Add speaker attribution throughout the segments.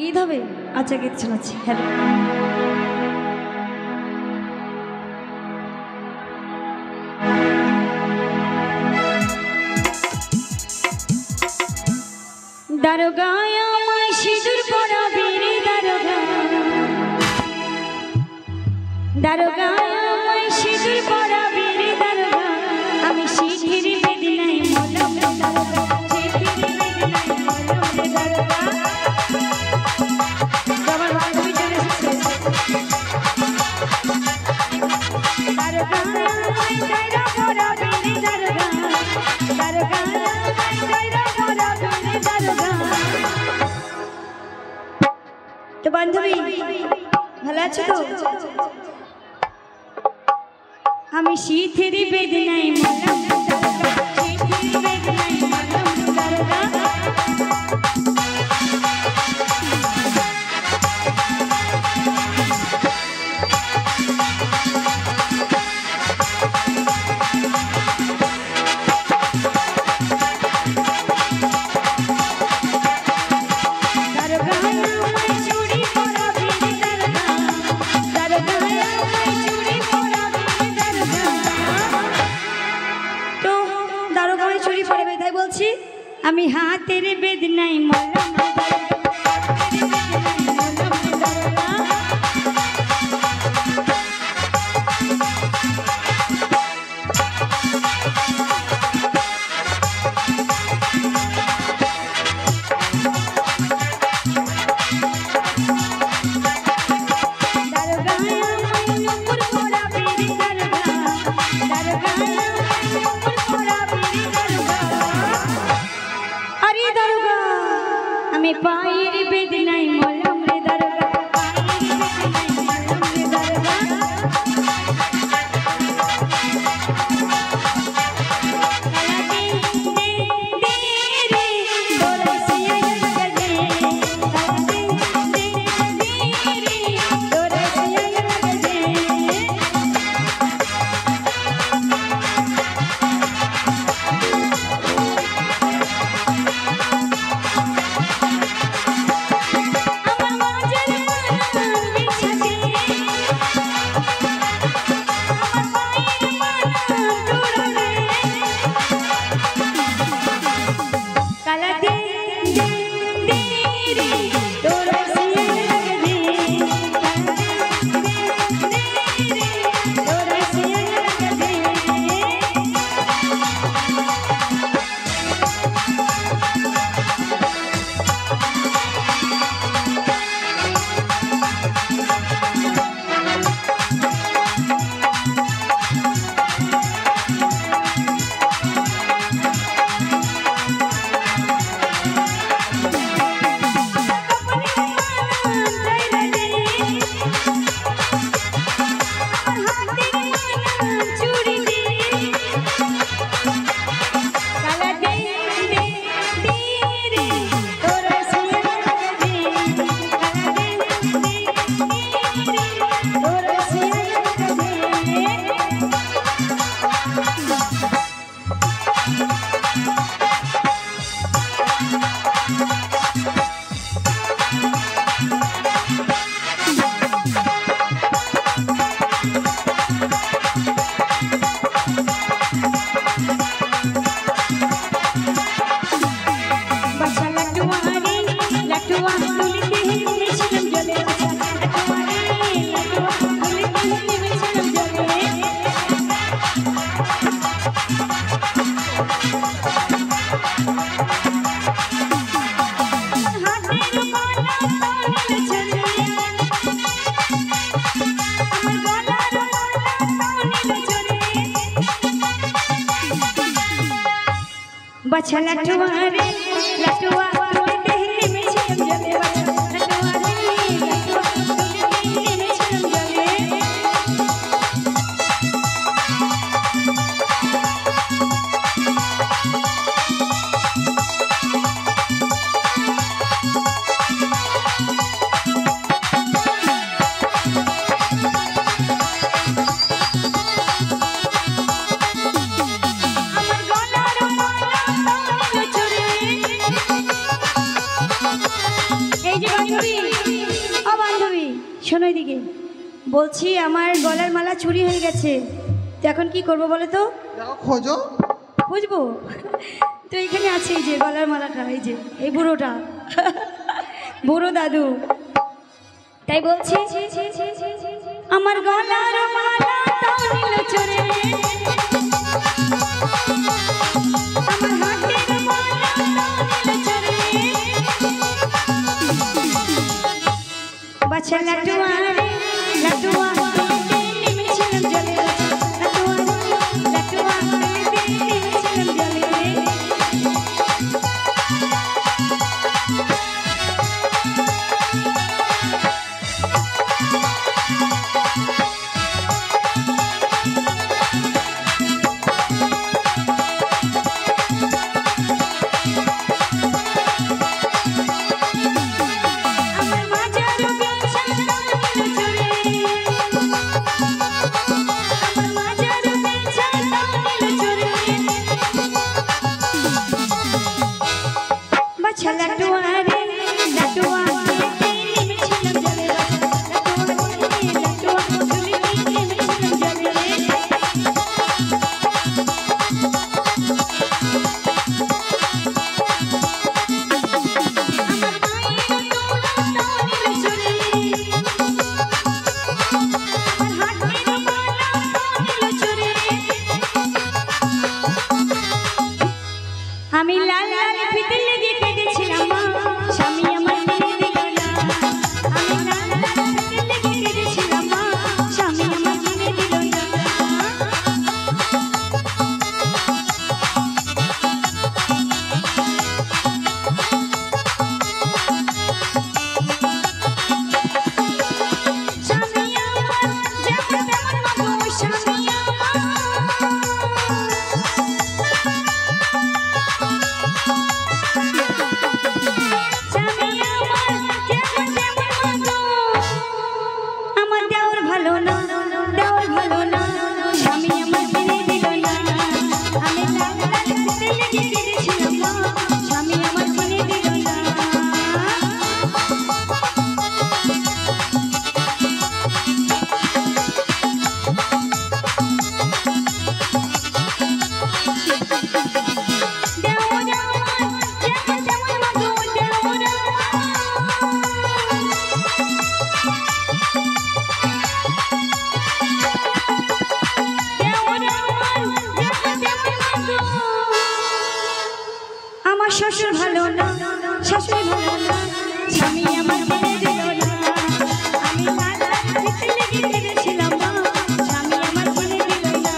Speaker 1: गीत হবে আচ্ছা গীত শোনাচ্ছি হ্যালো দারোগা আমায় সিঁদুর পরাবে রে দারোগা দারোগা আমায় সিঁদুর পরাবে রে দারোগা আমি সিঁথির বেদনায় মলম রে দারোগা সিঁথির বেদনায় মলম রে দারোগা আমার বান্ধবী চলে এসেছে দারোগা আমায় দায়রা পরাবে রে দারোগা দারোগা আমায় দায়রা পরাবে রে দারোগা তো বান্ধবী ভালো আছো তো আমি সিঁথির বেদনায় মলম দারোগা সিঁথির বেদনায় মলম দারোগা আমি হাতের বেদনায় মলম আমি পায়ের বেদনায় মলম রে দারোগা পায়ের বেদনায় মলম রে দারোগা बच्चा लटुआ रे लटुआ तोरे देहले में छिलम जले बच्चा लटुआ रे लटुआ तोरे देहले में छिलम जले अमर गला रो माला तोरे चुरे বান্ধবী ও বান্ধবী শোনো এদিকে বলছি আমার গলার মালা চুরি হয়ে গেছে তো এখন কি করবো বলো তো
Speaker 2: খোঁজো
Speaker 1: খুঁজবো তো এখানে আছে এই যে গলার মালাটা এই যে এই বুড়োটা বুড়ো দাদু তাই বলছি আমার গলার মালা তাও নিল চোরে আমার হাতের মালা তাও নিল চোরে বাচ্চা লাটুয়া রে লাটুয়া নেমেছিলাম জলে লাটুয়া নেমেছিলাম জলে আমি লাল লাল ফিতে লেগে কেঁদেছিলাম মা স্বামী আমার কিনে দিল না আমি লাল লাল ফিতে লেগে কেঁদেছিলাম মা স্বামী আমার কিনে দিল না স্বামী আমার যেমন তেমন মাগো স্বামী আমার ভালো না দেওয়ার ভালো না স্বামী আমার কিনে দিল না আমি লাল লাল ফিতে লেগে কেঁদেছিলাম মা স্বামী আমার কিনে দিল না আমার শ্বশুর ভালো না শাশুড়ি ভালো না স্বামী আমার কিনে দিল না আমি লাল লাল ফিতে লেগে কেঁদেছিলাম মা স্বামী আমার কিনে দিল না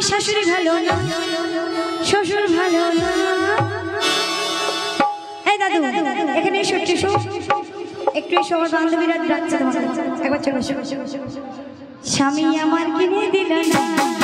Speaker 1: শাশুড়ি ভালো না শ্বশুর ভালো না এই দাদু এখানে এসো একটু এসো আমার বান্ধবীরা ডাকছে তোমাকে একবার চলো স্বামী আমার কিনে দিল না